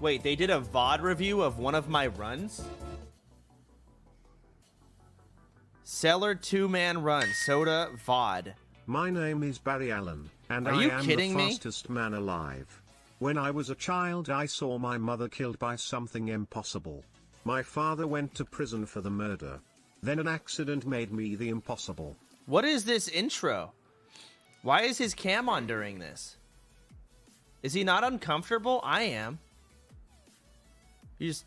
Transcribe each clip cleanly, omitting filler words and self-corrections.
Wait, they did a VOD review of one of my runs? Seller 2-man run, Soda VOD. My name is Barry Allen, and Are I you am kidding the me? fastest man alive. When I was a child, I saw my mother killed by something impossible. My father went to prison for the murder. Then an accident made me the impossible. What is this intro? Why is his cam on during this? Is he not uncomfortable? I am. He's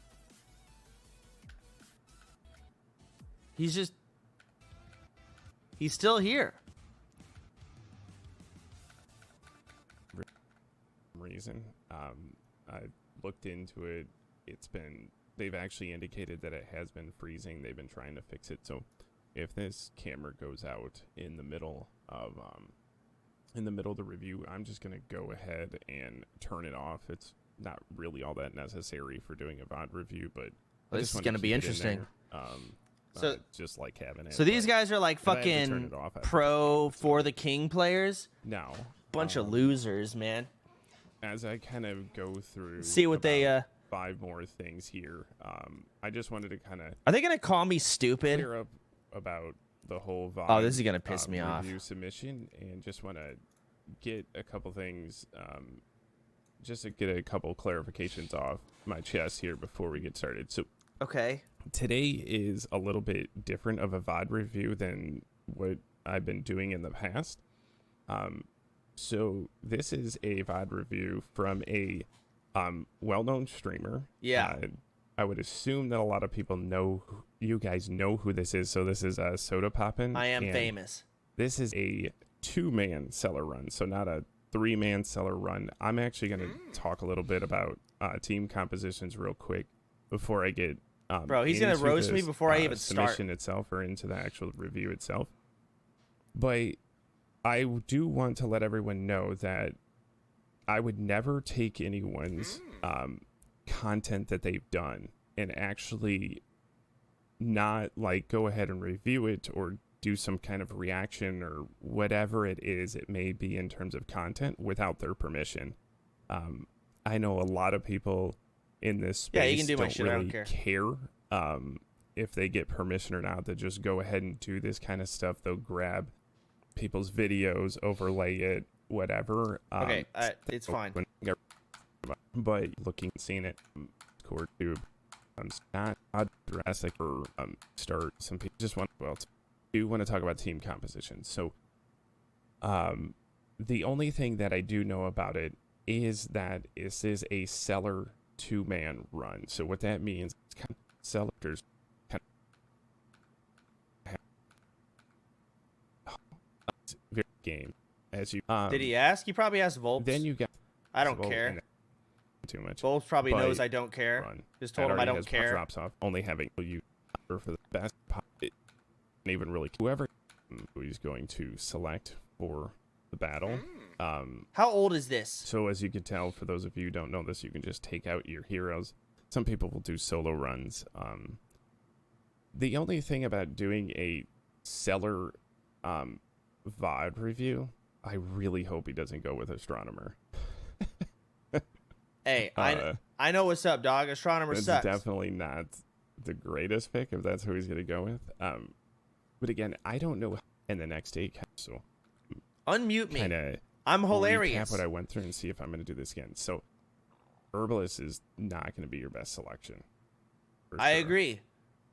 still here. Reason. I looked into it. They've actually indicated that it has been freezing. They've been trying to fix it. So if this camera goes out in the middle of the review, I'm just going to go ahead and turn it off. It's not really all that necessary for doing a VOD review, but This is going to be interesting. So just like having it. So these guys are like if I had to turn fucking it off, pro for the king players. Now, Bunch of losers, man. as I kind of go through, See what they 5 more things here. I just wanted to kind of are they gonna call me stupid? clear up about the whole VOD. Oh, this is gonna piss me off. Review submission, and just want to get a couple things, just to get a couple clarifications off my chest here before we get started. So Okay. today is a little bit different of a VOD review than what I've been doing in the past. So this is a VOD review from a well-known streamer. Yeah. I would assume that a lot of people know, you guys know who this is. So this is Sodapoppin. I am famous. This is a 2-man seller run, so not a 3-man seller run. I'm actually going to talk a little bit about team compositions real quick before I get Bro, he's gonna into roast me this, before I even start. submission itself or into the actual review itself. But I do want to let everyone know that I would never take anyone's content that they've done and actually not like go ahead and review it or do some kind of reaction or whatever it is it may be in terms of content without their permission. I know a lot of people in this space Yeah, you can do my don't shit, I really don't care if they get permission or not. They just go ahead and do this kind of stuff. They'll grab people's videos, overlay it, whatever. Okay, it's fine. But looking, seeing it, core tube, not drastic or start. Some people just want do want to talk about team composition. So, the only thing that I do know about it is that this is a seller 2-man run. So what that means, it's kind of sellers very game as you. Did he ask? He probably asked Volps. Then you got. I don't care. Too much. Volps probably But knows I don't care. Run. Just told him I don't care. Drops off. Only having you for the best. And even really whoever who he's going to select for the battle. How old is this? So as you can tell, for those of you who don't know this, you can just take out your heroes. Some people will do solo runs. The only thing about doing a seller VOD review, I really hope he doesn't go with Astronomer. Hey, I know what's up, dog. Astronomer It's sucks. definitely not the greatest pick if that's who he's going to go with. But again, I don't know in the next 8 so Unmute me. kinda I'm hilarious. recap what I went through and see if I'm going to do this again. So Herbalist is not going to be your best selection. I agree,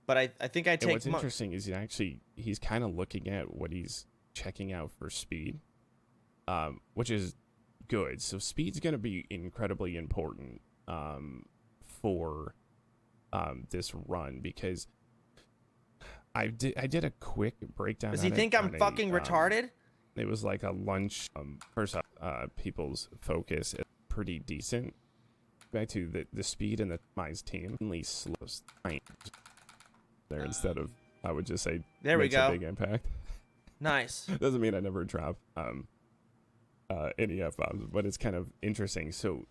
but I think I And take what's interesting is he's kind of looking at what he's checking out for speed, which is good. So speed's going to be incredibly important for this run because I did a quick breakdown. Does he think I'm fucking retarded? It was like a lunch. First off, people's focus is pretty decent. Back to the speed and the optimized team, only slows there instead of I would just say there we makes go. a big impact. Nice. Doesn't mean I never drop any F-bombs, but it's kind of interesting. So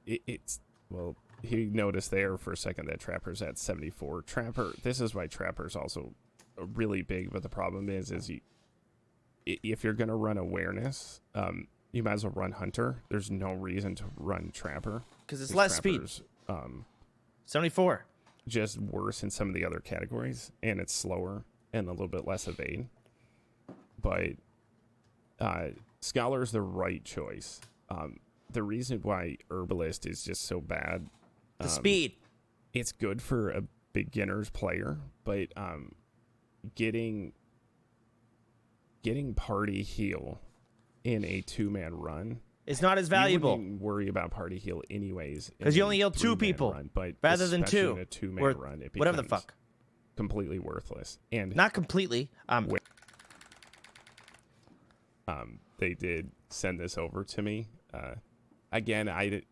it's well, he noticed there for a second that Trapper's at 74. Trapper, this is why Trapper's also really big, but the problem is if you're gonna run awareness, you might as well run Hunter. There's no reason to run Trapper. Because it's less speed. 74. Just worse in some of the other categories, and it's slower and a little bit less evade. But Scholar's the right choice. The reason why Herbalist is just so bad, The speed. it's good for a beginner's player, but getting party heal in a 2-man run It's not as valuable. You wouldn't even worry about party heal anyways, because you only heal 2 people, run, but rather than 2. In a 2-man or run, it whatever the becomes fuck. completely worthless. And Not completely. they did send this over to me. Again, I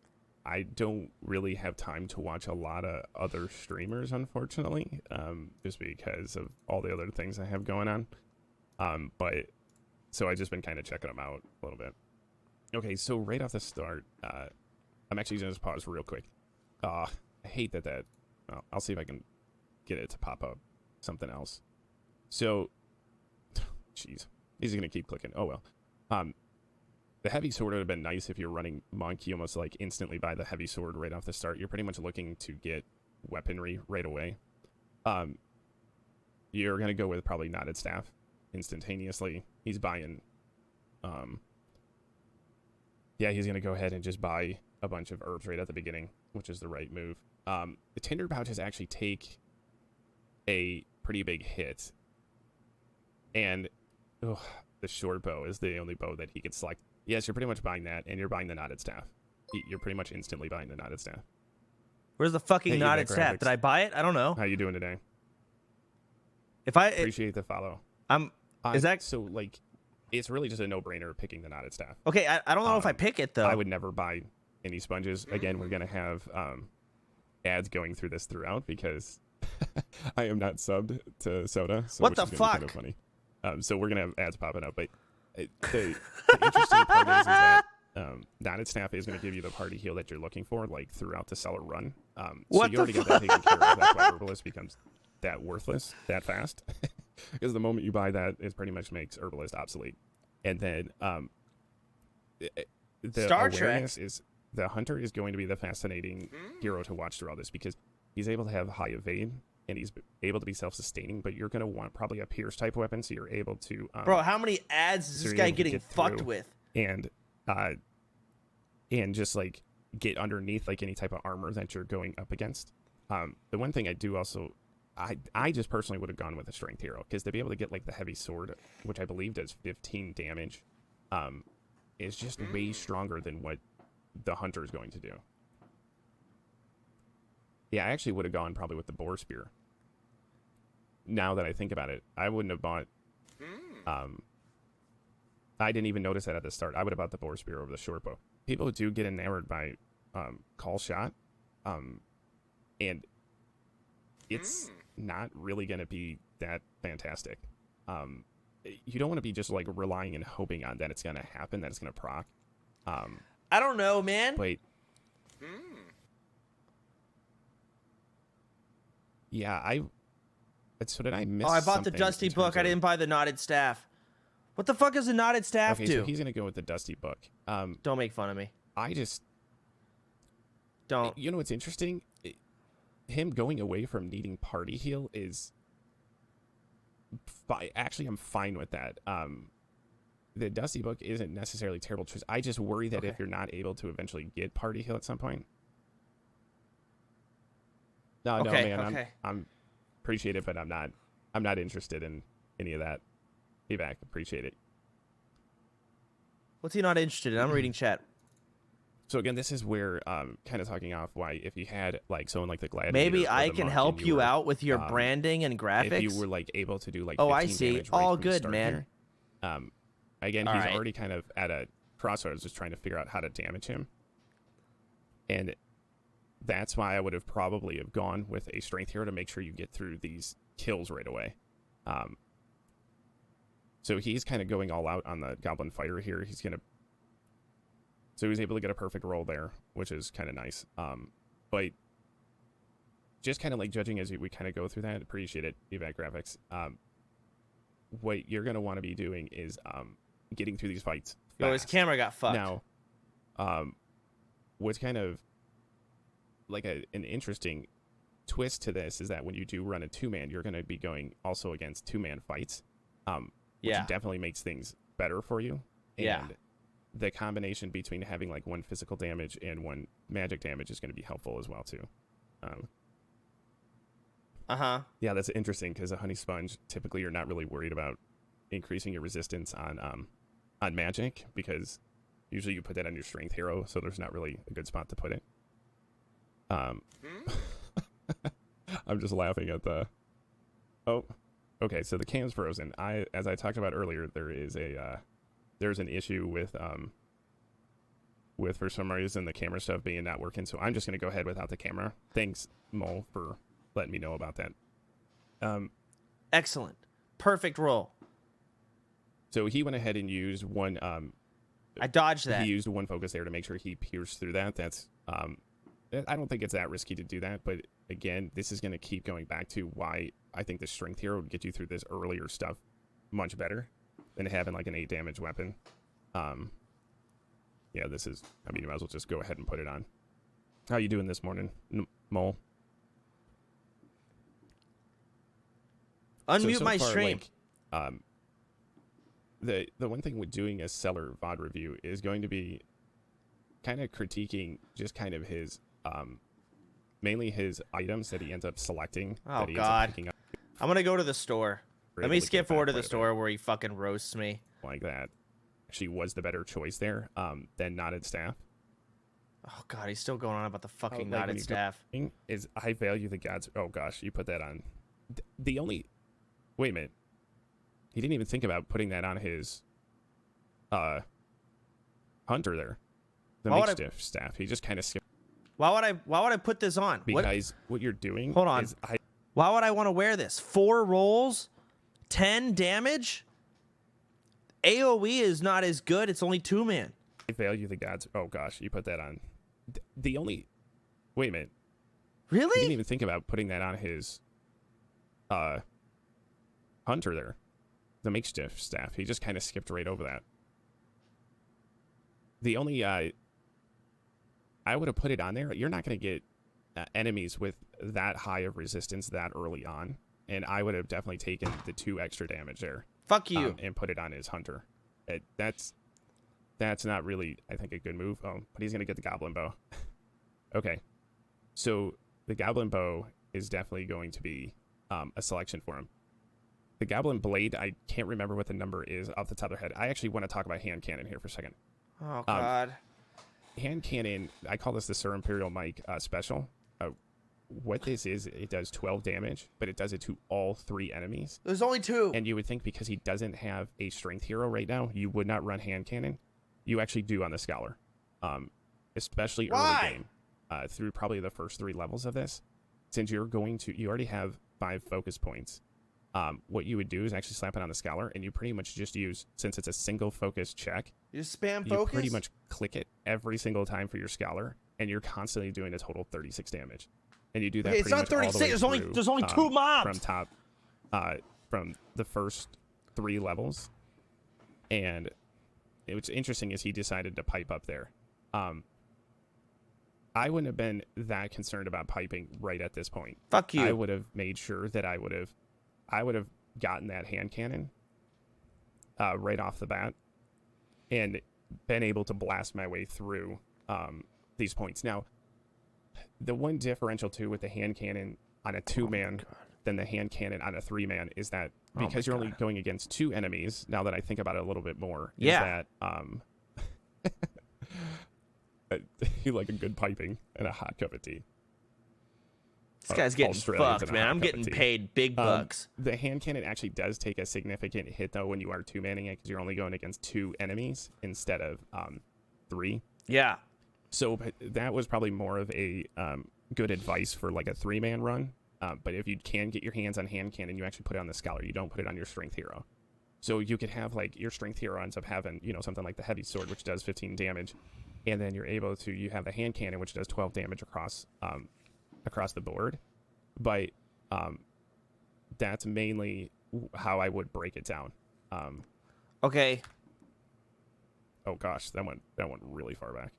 don't really have time to watch a lot of other streamers, unfortunately, just because of all the other things I have going on. But so I've just been kind of checking them out a little bit. Okay, so right off the start, I'm actually going to just pause real quick. I hate that. Well, I'll see if I can get it to pop up something else. So, jeez, he's going to keep clicking. Oh well. The heavy sword would have been nice if you're running monk. You almost like instantly buy the heavy sword right off the start. You're pretty much looking to get weaponry right away. You're going to go with probably knotted staff instantaneously. He's buying, yeah, he's going to go ahead and just buy a bunch of herbs right at the beginning, which is the right move. The tinder pouches actually take a pretty big hit. And the short bow is the only bow that he could select. Yes, you're pretty much buying that, and you're buying the knotted staff. You're pretty much instantly buying the knotted staff. Where's the fucking Hey, knotted staff? Did I buy it? I don't know. How you doing today? If I Appreciate the follow. Is that so? Like, it's really just a no-brainer picking the knotted staff. okay? I don't know if I pick it though. I would never buy any sponges. Again, we're gonna have ads going through this throughout because I am not subbed to Soda. So What which the is gonna be fuck? kind of funny. So we're gonna have ads popping up, but the interesting part is that knotted staff is going to give you the party heal that you're looking for, like throughout the seller run. So What you the already got that taken care of. That's why Herbalist becomes that worthless that fast. Because the moment you buy that, it pretty much makes Herbalist obsolete. And then the Star awareness Trek. is the Hunter is going to be the fascinating hero to watch through all this because he's able to have high evade and he's able to be self-sustaining, but you're going to want probably a Pierce type weapon, so you're able to... Bro, how many ads is so this you're guy able to getting get fucked through. with? And just like get underneath like any type of armor that you're going up against. The one thing I do also... I just personally would have gone with a strength hero, because to be able to get like the heavy sword, which I believe does 15 damage, is just way stronger than what the Hunter is going to do. Yeah, I actually would have gone probably with the boar spear. Now that I think about it, I wouldn't have bought... I didn't even notice that at the start. I would have bought the boar spear over the short bow. People do get enamored by call shot, and it's not really going to be that fantastic. You don't want to be just like relying and hoping on that it's going to happen, that it's going to proc. I don't know, man. But yeah, so did I miss? Oh, I bought the something Dusty in book. terms I of- didn't buy the knotted staff. What the fuck does the knotted staff Okay, do? so he's gonna go with the Dusty book. Don't make fun of me. I just Don't. You know what's interesting? Him going away from needing party heal is actually I'm fine with that. The Dusty book isn't necessarily a terrible choice. I just worry that if you're not able to eventually get party heal at some point. No, Okay, man, okay. I'm appreciate it, but I'm not interested in any of that. Feedback, appreciate it. What's he not interested in? I'm reading chat. So again, this is where kind of talking off why if you had like someone like the Gladiator, Maybe I can help you out with your branding and graphics. if you were like able to do like 15 I see. damage right All from the good, start man. Here. Again, All he's right. already kind of at a crossroads, just trying to figure out how to damage him, and that's why I would have probably have gone with a strength hero to make sure you get through these kills right away. So he's kind of going all out on the Goblin Fighter here. So he's able to get a perfect roll there, which is kind of nice. But just kind of like judging as we kind of go through that, appreciate it, evac graphics. What you're going to want to be doing is getting through these fights Yo, his fast. camera got fucked. Now, what's kind of like an interesting twist to this is that when you do run a 2-man, you're going to be going also against 2-man fights, which definitely makes things better for you. And the combination between having like 1 physical damage and 1 magic damage is going to be helpful as well too. Yeah, that's interesting because a honey sponge, typically you're not really worried about increasing your resistance on magic because usually you put that on your strength hero, so there's not really a good spot to put it. I'm just laughing at the... Oh, okay, so the cam's frozen. As I talked about earlier, there is there's an issue with for some reason the camera stuff being not working, so I'm just going to go ahead without the camera. Thanks, Mole, for letting me know about that. Excellent. Perfect roll. So he went ahead and used 1... I dodged that. He used 1 focus there to make sure he pierced through that. That's... I don't think it's that risky to do that, but again, this is going to keep going back to why I think the strength hero would get you through this earlier stuff much better than having like an 8 damage weapon. Yeah, this is... I mean, you might as well just go ahead and put it on. How you doing this morning, Mole? Unmute so my far, stream. Like, the one thing with doing a seller VOD review is going to be kind of critiquing just kind of his mainly his items that he ends up selecting. Oh that he God, ends up picking up. I'm gonna go to the store. Let me skip forward to the store bit. where he fucking roasts me. Like that actually was the better choice there than knotted staff. Oh God, he's still going on about the fucking like knotted when you staff. Is I value the gods. Oh gosh, you put that on. The only... Wait a minute. He didn't even think about putting that on his hunter there. The makeshift staff. He just kind of skipped. Why would I put this on? Because what you're doing... Hold on. Is why would I want to wear this? 4 rolls, 10 damage. AoE is not as good. It's only 2-man. I value the gods. Oh gosh, you put that on. The only... Wait a minute. Really? He didn't even think about putting that on his hunter there. The makeshift staff. He just kind of skipped right over that. The only... I would have put it on there. You're not going to get enemies with that high of resistance that early on. And I would have definitely taken the 2 extra damage there. Fuck you. And put it on his hunter. That's not really, I think, a good move. Oh, but he's going to get the goblin bow. Okay. So the goblin bow is definitely going to be a selection for him. The goblin blade, I can't remember what the number is off the top of the head. I actually want to talk about hand cannon here for a second. Oh, God. Hand cannon, I call this the Sir Imperial Mike special. What this is, it does 12 damage, but it does it to all 3 enemies. There's only 2. And you would think because he doesn't have a strength hero right now, you would not run hand cannon. You actually do on the Scholar. Especially early game. Through probably the first 3 levels of this. Since you already have 5 focus points. What you would do is actually slap it on the Scholar, and you pretty much just use, since it's a single focus check, You spam focus? you pretty much click it every single time for your Scholar, and you're constantly doing a total 36 damage. And you do that it's not 36. There's only 2 mobs. From top, from the first 3 levels. And what's interesting is he decided to pipe up there. I wouldn't have been that concerned about piping right at this point. Fuck you. I would have made sure that I would have gotten that hand cannon right off the bat and been able to blast my way through these points. Now, the one differential too with the hand cannon on a 2-man than the hand cannon on a 3-man is that because you're only going against 2 enemies, now that I think about it a little bit more, is that you like a good piping and a hot cup of tea. This guy's getting fucked, man. I'm getting paid big bucks. The hand cannon actually does take a significant hit, though, when you are 2-manning it, because you're only going against 2 enemies instead of 3. Yeah. So that was probably more of a good advice for like a 3-man run. But if you can get your hands on hand cannon, you actually put it on the Scholar. You don't put it on your strength hero. So you could have like your strength hero ends up having, something like the heavy sword, which does 15 damage. And then you have the hand cannon, which does 12 damage across the board. But that's mainly how I would break it down. Okay. Oh gosh, that went really far back.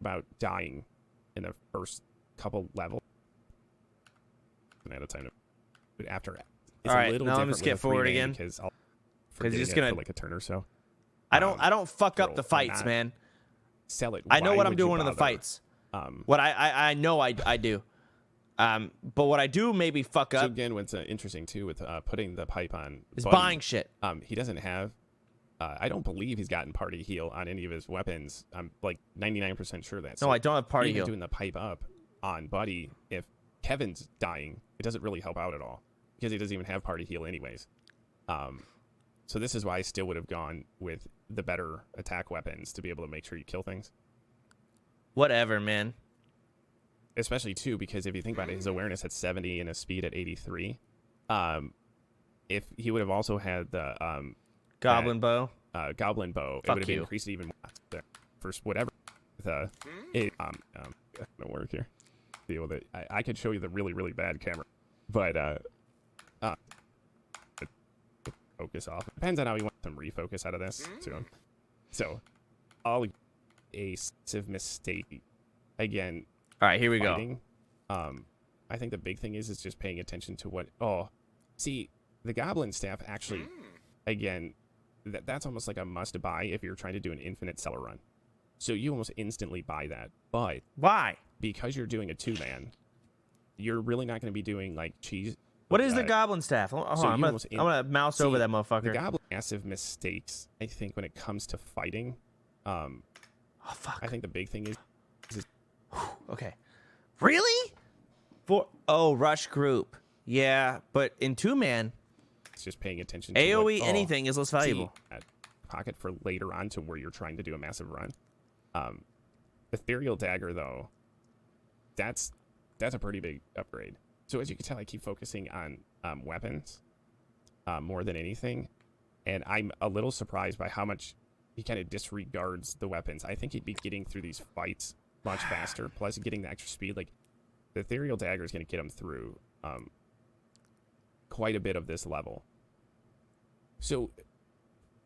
About dying in the first couple levels. And at a time to, after it's all right, a little now different I'm gonna skip forward again because I'll because you're just forget gonna for like a turn or so. I don't fuck up girl, the fights, not man. Sell it. I know Why what I'm would you doing in the bother? fights. What I know I do. But what I do maybe fuck So up again, what's interesting too with putting the pipe on is Buddy, buying shit. he doesn't have. I don't believe he's gotten party heal on any of his weapons. I'm like 99% sure that. No, I don't have party even heal. doing the pipe up on Buddy, if Kevin's dying, it doesn't really help out at all because he doesn't even have party heal anyways. So this is why I still would have gone with the better attack weapons to be able to make sure you kill things. Whatever, man. Especially too, because if you think about it, his awareness at 70 and his speed at 83. If he would have also had the Goblin bow. Goblin bow, Fuck it would have you. increased it even more. There. First, whatever. It don't work here. Deal with it. I could show you the really, really bad camera, but focus off. It depends on how you want some refocus out of this too. So, all a massive mistake. Again, All right, here we fighting. I think the big thing is just paying attention to what. Oh, see, the Goblin Staff actually, again, that's almost like a must buy if you're trying to do an infinite seller run. So you almost instantly buy that, but Why? because you're doing a 2-man, you're really not going to be doing like cheese. What is the Goblin Staff? Hold so on, I'm gonna mouse over that The motherfucker. Goblin massive mistakes, I think, when it comes to fighting. Oh fuck. I think the big thing is Okay. Really? Rush group. Yeah, but in 2-man, it's just paying attention to AoE what, anything is less valuable. That pocket for later on to where you're trying to do a massive run. Ethereal Dagger, though, that's a pretty big upgrade. So as you can tell, I keep focusing on weapons more than anything, and I'm a little surprised by how much he kind of disregards the weapons. I think he'd be getting through these fights much faster, plus getting the extra speed. Like, the Ethereal Dagger is going to get him through quite a bit of this level. So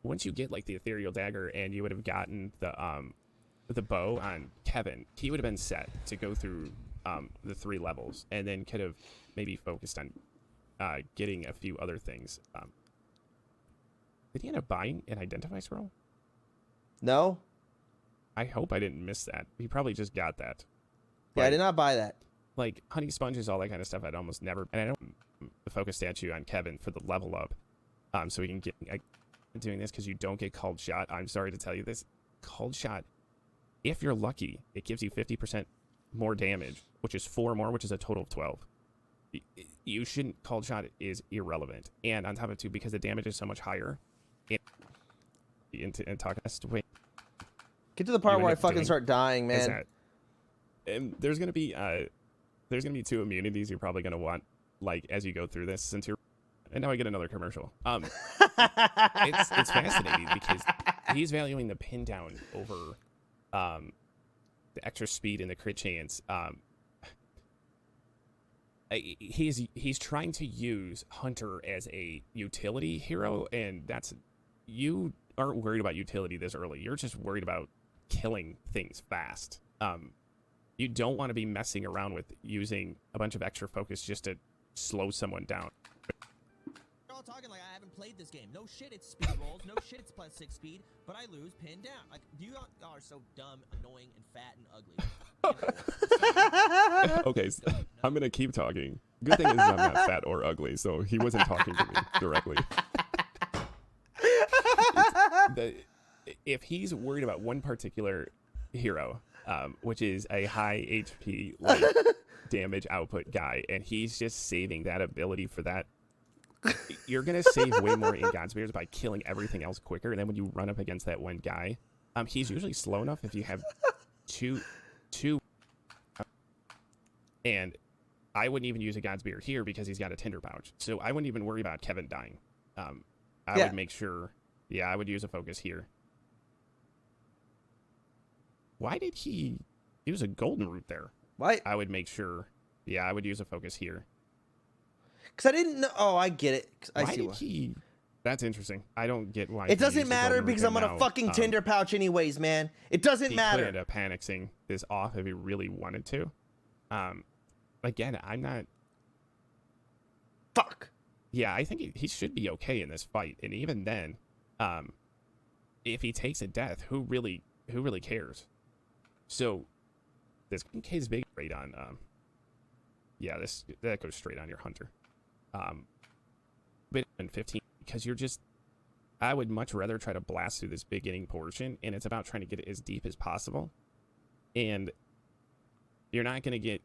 once you get like the Ethereal Dagger and you would have gotten the bow on Kevin, he would have been set to go through the 3 levels and then could have maybe focused on getting a few other things. Did he end up buying an Identify Scroll? No? I hope I didn't miss that. He probably just got that. Yeah, I did not buy that. Like honey sponges, all that kind of stuff, I'd almost never. And I don't focus statue on Kevin for the level up, so we can get doing this because you don't get called shot. I'm sorry to tell you this, called shot. If you're lucky, it gives you 50% more damage, which is 4 more, which is a total of 12. You shouldn't. Called shot is irrelevant, and on top of it too, because the damage is so much higher. And talk wait. Get to the part You where I end up fucking doing start dying, is man. and there's gonna be 2 immunities you're probably gonna want like as you go through this since you're. And now I get another commercial. It's fascinating because he's valuing the pin down over the extra speed and the crit chance. He's trying to use Hunter as a utility hero, and that's you aren't worried about utility this early. You're just worried about killing things fast. You don't want to be messing around with using a bunch of extra focus just to slow someone down. You're all talking like I haven't played this game. No shit, it's speed rolls. No shit, it's +6 speed. But I lose pinned down. Like, you all are so dumb, annoying, and fat and ugly. Okay, so I'm gonna keep talking. Good thing is I'm not fat or ugly, so he wasn't talking to me directly. If he's worried about one particular hero, which is a high HP like, damage output guy, and he's just saving that ability for that, you're gonna save way more in Godspears by killing everything else quicker. And then when you run up against that one guy, he's usually slow enough if you have two, and I wouldn't even use a Godspear here because he's got a Tinder pouch, so I wouldn't even worry about Kevin dying. I would make sure. Yeah, I would use a focus here. Why did he use a golden root there? Why? I would make sure. Yeah, I would use a focus here. Because I didn't know. Oh, I get it. I Why see did why. he That's interesting. I don't get why. It doesn't matter because I'm on a fucking Tinder pouch anyways, man. It doesn't he matter. He could end up panicsing this off if he really wanted to. Again, I'm not. Fuck. Yeah, I think he should be okay in this fight, and even then, if he takes a death, who really cares? So, this K's big rate on. Yeah, that goes straight on your hunter. But in 15. Because you're just, I would much rather try to blast through this beginning portion, and it's about trying to get it as deep as possible. And you're not going to get,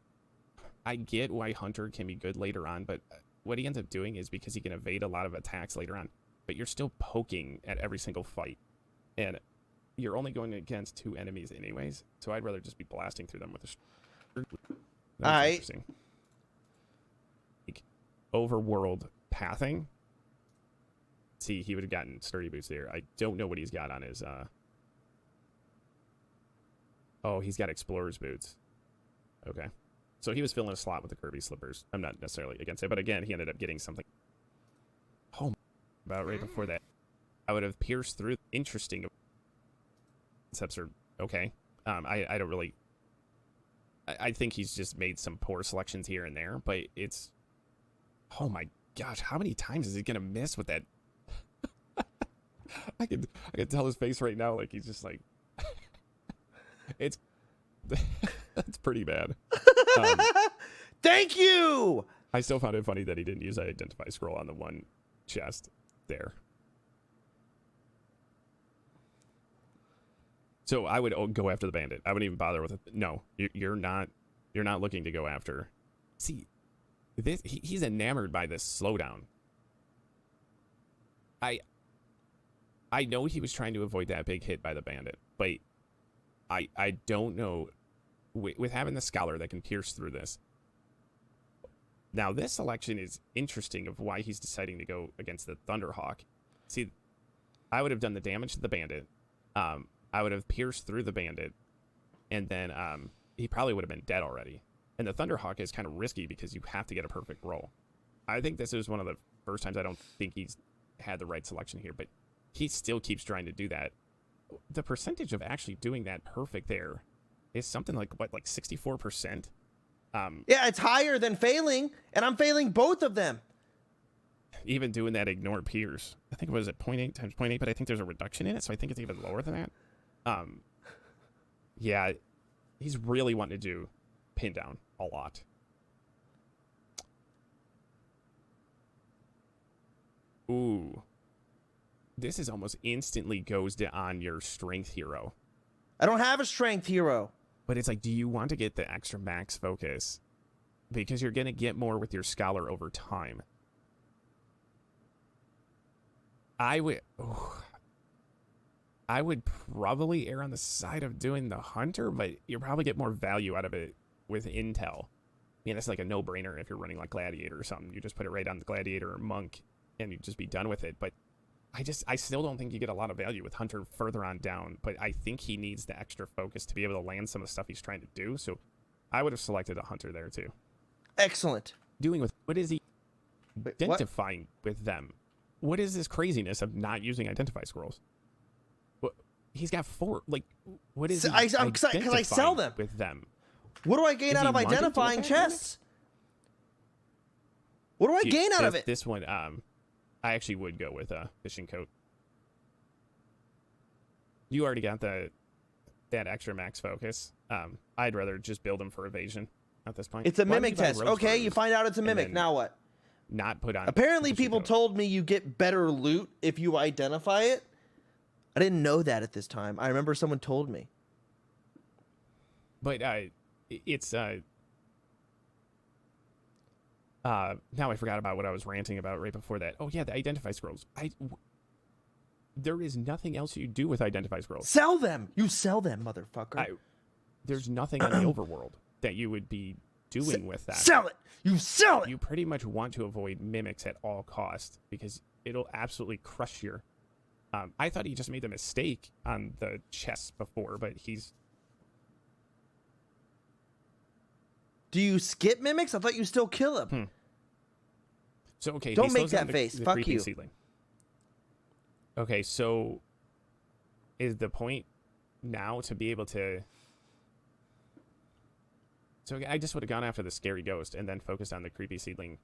I get why Hunter can be good later on, but what he ends up doing is because he can evade a lot of attacks later on, but you're still poking at every single fight. And you're only going against 2 enemies anyways, so I'd rather just be blasting through them with a... That's interesting. Like, overworld pathing. See, he would have gotten sturdy boots there. I don't know what he's got on his, Oh, he's got explorer's boots. Okay. So he was filling a slot with the Kirby slippers. I'm not necessarily against it, but again, he ended up getting something. Oh, about right before that. I would have pierced through. Interesting. Concepts are okay. I don't really... I think he's just made some poor selections here and there, but it's... Oh my gosh, how many times is he going to miss with that? I can tell his face right now, like he's just like, it's pretty bad. Thank you. I still found it funny that he didn't use that identify scroll on the one chest there. So I would go after the bandit. I wouldn't even bother with it. No, you're not looking to go after. See, he's enamored by this slowdown. I know he was trying to avoid that big hit by the bandit, but I don't know. With having the scholar that can pierce through this. Now, this selection is interesting of why he's deciding to go against the Thunderhawk. See, I would have done the damage to the bandit. I would have pierced through the bandit, and then he probably would have been dead already. And the Thunderhawk is kind of risky because you have to get a perfect roll. I think this is one of the first times I don't think he's had the right selection here, but he still keeps trying to do that. The percentage of actually doing that perfect there is something like, what, like 64%? Yeah, it's higher than failing, and I'm failing both of them. Even doing that ignore peers. I think it was at 0.8 times 0.8, but I think there's a reduction in it, so I think it's even lower than that. Yeah, he's really wanting to do pin down a lot. Ooh. This is almost instantly goes to on your strength hero. I don't have a strength hero. But it's like, do you want to get the extra max focus? Because you're going to get more with your scholar over time. I would probably err on the side of doing the hunter, but you'll probably get more value out of it with intel. I mean, it's like a no-brainer if you're running like gladiator or something. You just put it right on the gladiator or monk, and you just be done with it. But I still don't think you get a lot of value with hunter further on down. But I think he needs the extra focus to be able to land some of the stuff he's trying to do. So I would have selected a hunter there too. Excellent. Doing with what is he identifying with them? What is this craziness of not using identify scrolls? What, he's got 4. Like, what is he because I sell them with them? What do I gain out of identifying chests? What do I gain out of it? This one, I actually would go with a fishing coat. You already got that extra max focus. I'd rather just build them for evasion at this point. It's a mimic test. Okay, you find out it's a mimic. Now what? Not put on. Apparently, people told me you get better loot if you identify it. I didn't know that at this time. I remember someone told me. But it's now I forgot about what I was ranting about right before that. Oh yeah, the identify scrolls. There is nothing else you do with identify scrolls. Sell them. You sell them, motherfucker. There's nothing in the overworld that you would be doing with that. Sell it. You sell it. You pretty much want to avoid mimics at all costs because it'll absolutely crush your. I thought he just made a mistake on the chest before, but he's. Do you skip mimics? I thought you still kill them. So okay, don't make that face. Fuck you. Seedling. Okay, so is the point now to be able to... So I just would have gone after the scary ghost and then focused on the creepy seedling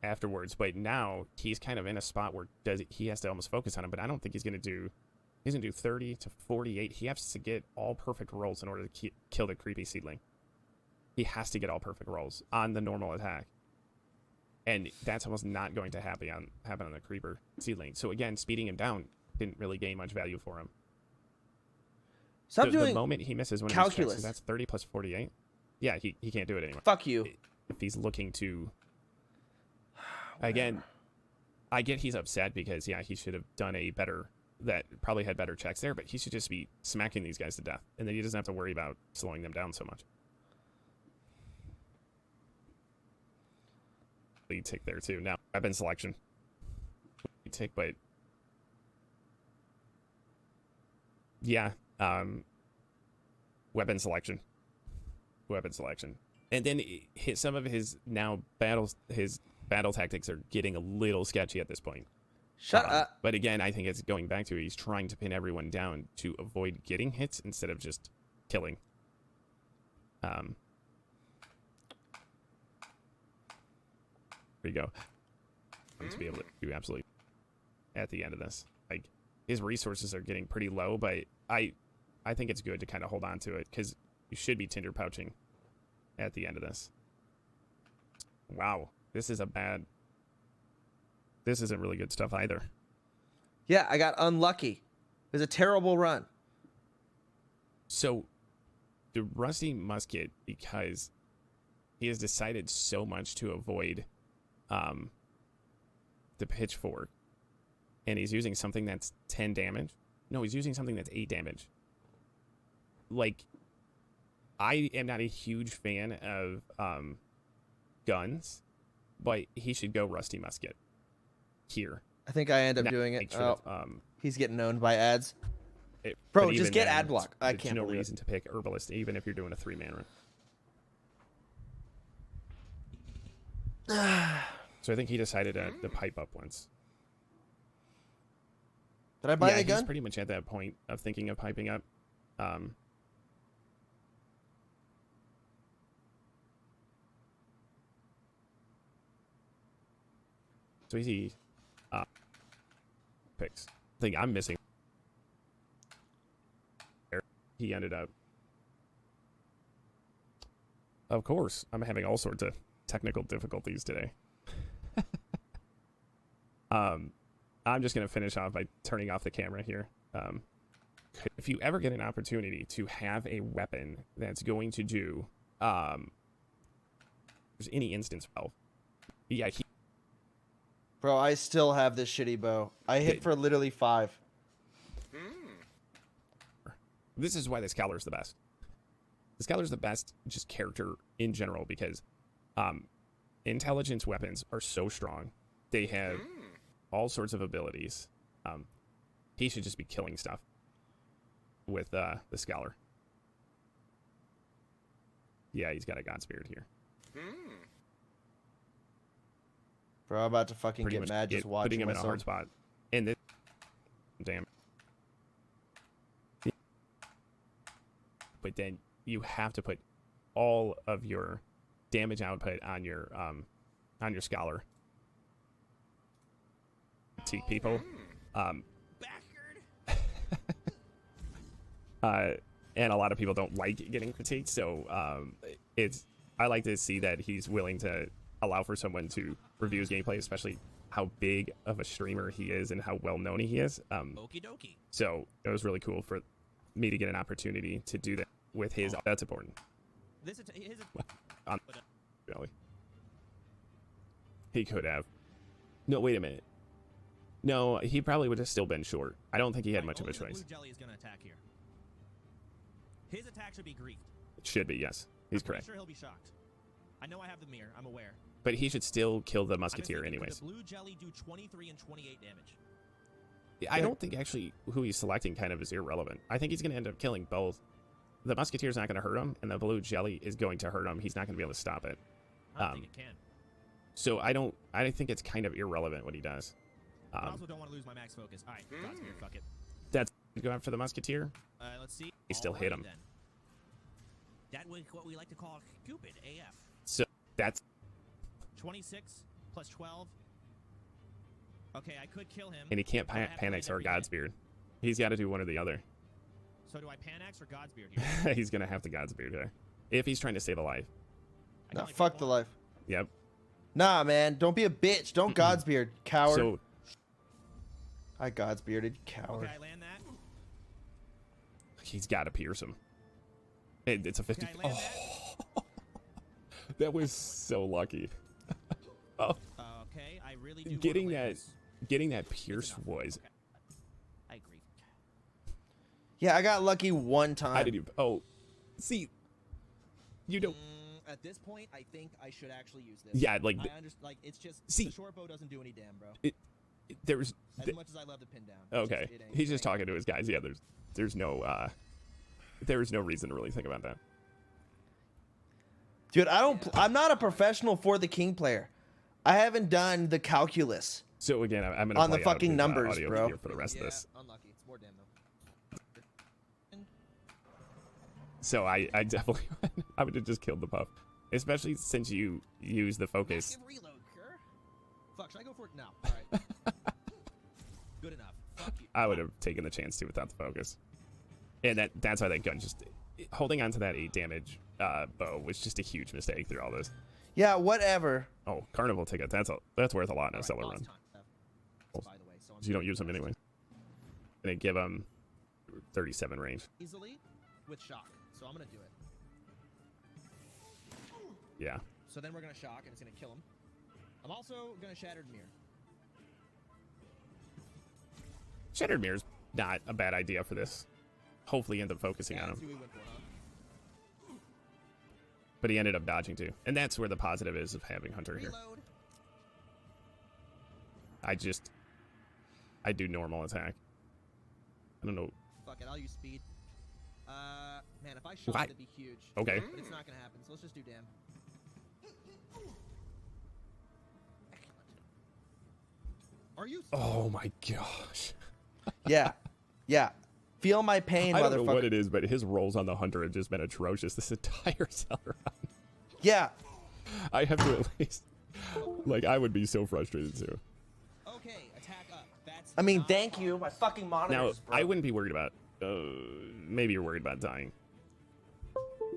afterwards. But now he's kind of in a spot where he has to almost focus on him. But I don't think he's going to do... He's going to do 30 to 48. He has to get all perfect rolls in order to kill the creepy seedling. He has to get all perfect rolls on the normal attack. And that's almost not going to happen on the creeper seedling. So again, speeding him down didn't really gain much value for him. Stop doing the moment he misses one calculus. of these checks, so that's 30 plus 48. Yeah, he can't do it anymore. Fuck you. If he's looking to... Again, I get he's upset because, yeah, he should have done a better... That probably had better checks there, but he should just be smacking these guys to death. And then he doesn't have to worry about slowing them down so much. Lead tick there, too. Now, weapon selection. Lead tick, but... Yeah, weapon selection. And then some of his battle tactics are getting a little sketchy at this point. Shut up. But again, I think it's going back to he's trying to pin everyone down to avoid getting hits instead of just killing. There you go. To be able to do absolutely at the end of this. Like, his resources are getting pretty low, but I think it's good to kind of hold on to it because you should be tinder pouching at the end of this. Wow, this isn't really good stuff either. Yeah, I got unlucky. It was a terrible run. So, the rusty musket, because he has decided so much to avoid the pitchfork, and he's using something that's 10 damage. No, he's using something that's 8 damage. Like, I am not a huge fan of guns, but he should go rusty musket here. I think I end up doing it. Sure he's getting owned by ads. Bro, just get ad block. I can't no believe reason to pick herbalist, even if you're doing a 3-man run. So I think he decided to pipe up once. Did I buy the He's gun? pretty much at that point of thinking of piping up. So easy picks. I think I'm missing. He ended up. Of course, I'm having all sorts of technical difficulties today. I'm just going to finish off by turning off the camera here. If you ever get an opportunity to have a weapon that's going to do, there's any instance, well, yeah, Bro, I still have this shitty bow. I hit for literally 5. This is why the Scholar's the best. The Scholar's the best just character in general because intelligence weapons are so strong. They have all sorts of abilities. He should just be killing stuff with the Scholar. Yeah, he's got a God Spirit here. Bro, I'm about to fucking get mad just watching putting him myself. in a hard spot. And this, damn. But then you have to put all of your damage output on your Scholar. See people. And a lot of people don't like getting critiqued, so I like to see that he's willing to allow for someone to review his gameplay, especially how big of a streamer he is and how well known he is. Okie dokie. So it was really cool for me to get an opportunity to do that with his. That's important. Really. He could have. No, wait a minute. No, he probably would have still been short. I don't think he had much of a choice. Blue jelly is going to attack here. His attack should be griefed. It should be, yes. He's correct. I'm sure he'll be shocked. I know I have the mirror. I'm aware. But he should still kill the musketeer anyways. The blue jelly do 23 and 28 damage. I don't think actually who he's selecting kind of is irrelevant. I think he's going to end up killing both. The musketeer's not going to hurt him, and the blue jelly is going to hurt him. He's not going to be able to stop it. I don't think it can. So I think it's kind of irrelevant what he does. I also don't want to lose my max focus. All right, Godspeed, fuck it. That's going for the musketeer. Let's see. He still hit him. Then. That was what we like to call Cupid AF. So that's 26 plus 12. Okay, I could kill him. and he can't but I have to Panax win or every hit. Godspeed. He's got to do one or the other. So do I Panax or Godspeed here? He's gonna have to Godspeed here if he's trying to save a life. I can Nah, only fuck pick the one. life. Yep. Nah, man. Don't be a bitch. Don't Godsbeard, coward. So I Godsbearded, coward. Okay, I land that. he's got to pierce him. It's a 50. Okay, I land Oh, that was so lucky. Oh, Okay, I really do. getting wanna land that, this. getting that pierce enough. was. Okay. I agree. Yeah, I got lucky one time. I didn't even. Oh, see, you don't. At this point, I think I should actually use this. Yeah, like, I understand. Like, it's just see- the short bow doesn't do any damn, bro. There's. As much as I love to pin down. Okay, he's just talking to his guys. Yeah, there's no reason to really think about that. Dude, I'm not a professional for the king player. I haven't done the calculus. So again, I'm gonna On the play out fucking his, numbers, audio bro. here for the rest of this. Unlucky. It's more damn though. So I definitely I would have just killed the puff, especially since you use the focus. Massive reload, Kerr. Fuck, should I go for it now? All right. Good enough. Fuck you. I would have taken the chance to without the focus, and that's why that gun just holding on to that 8 damage bow was just a huge mistake through all this. Yeah, whatever. Oh, carnival ticket. That's worth a lot in a All right, seller lost run. time, by the way, so I'm You don't use them anyway. And it give them 37 range. easily with shock. So I'm gonna do it. Yeah. So then we're gonna shock and it's gonna kill him. I'm also gonna Shattered Mirror. Shattered Mirror's not a bad idea for this. Hopefully end up focusing on That's him. who we went for, huh? But he ended up dodging too. And that's where the positive is of having Hunter here. Reload. I do normal attack. I don't know. Fuck it, I'll use speed. Man, if I shot, Why? that'd be huge. Okay. But it's not gonna happen, so let's just do damn. Excellent. Are you? Oh my gosh. Yeah. Yeah. Feel my pain, I don't know motherfucker. what it is, but his rolls on the Hunter have just been atrocious this entire seller run. Yeah. I have to at least, like, I would be so frustrated too. Okay, attack up. That's. I mean, not thank hard. you. My fucking Now, monitors, bro. I wouldn't be worried about, maybe you're worried about dying.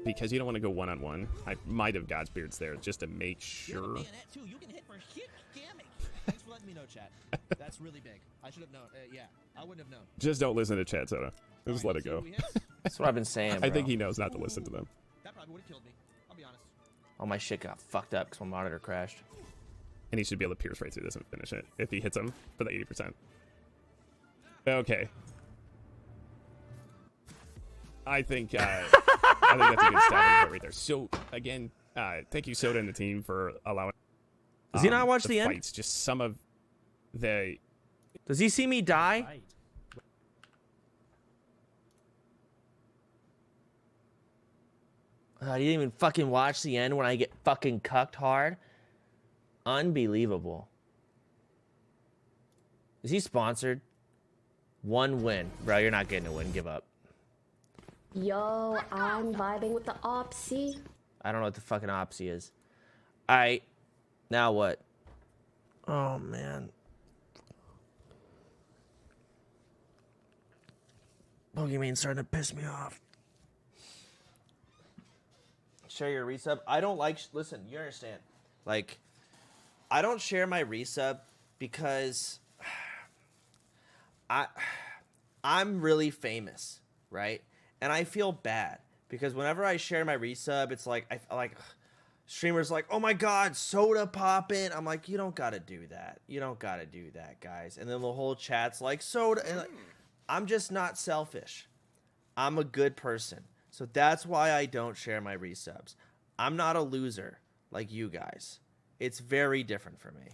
Because you don't want to go one-on-one. I might have Godspeards there just to make You have a sure. bayonet too. You can hit for hit damage. Thanks for letting me know, chat. That's really big. I should have known. Yeah, I wouldn't have known. Just don't listen to Chad Soda. Just All let right, it go. so we hit. That's what I've been saying, bro. I think he knows not to listen to them. That probably would have killed me. I'll be honest. All my shit got fucked up because my monitor crashed. And he should be able to pierce right through this and finish it if he hits him for the 80%. Okay. I think that's a good stopping point right there. So again, thank you Soda and the team for allowing. Does he not watch the end? fights? Just some of the. Does he see me die? Right. He didn't even fucking watch the end when I get fucking cucked hard. Unbelievable. Is he sponsored? One win. Bro, you're not getting a win. Give up. Yo, I'm vibing with the Opsy. I don't know what the fucking Opsy is. Alright. Now what? Oh, man. Pokemane's starting to piss me off. Share your resub. I don't like... Listen, you understand. Like, I don't share my resub because... I'm really famous, right? And I feel bad because whenever I share my resub, it's like streamers like, oh my god, Sodapoppin. I'm like, you don't gotta do that. You don't gotta do that, guys. And then the whole chat's like, soda. And like, I'm just not selfish. I'm a good person, so that's why I don't share my resubs. I'm not a loser like you guys. It's very different for me.